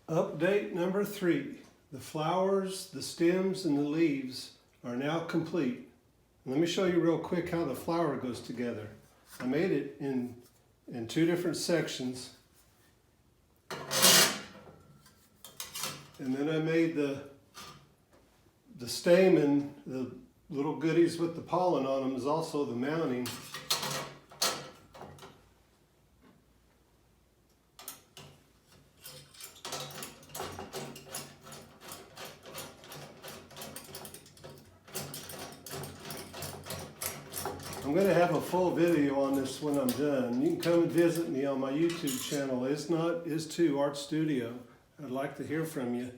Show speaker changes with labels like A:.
A: Update number 3. The flowers, the stems, and the leaves are now complete. Let me show you real quick how the flower goes together. I made it in 2 different sections. And then I made the stamen, the little goodies with the pollen on them, is also the mounting. I'm going to have a full video on this when I'm done. You can come and visit me on my YouTube channel. It's 2 Art Studio. I'd like to hear from you.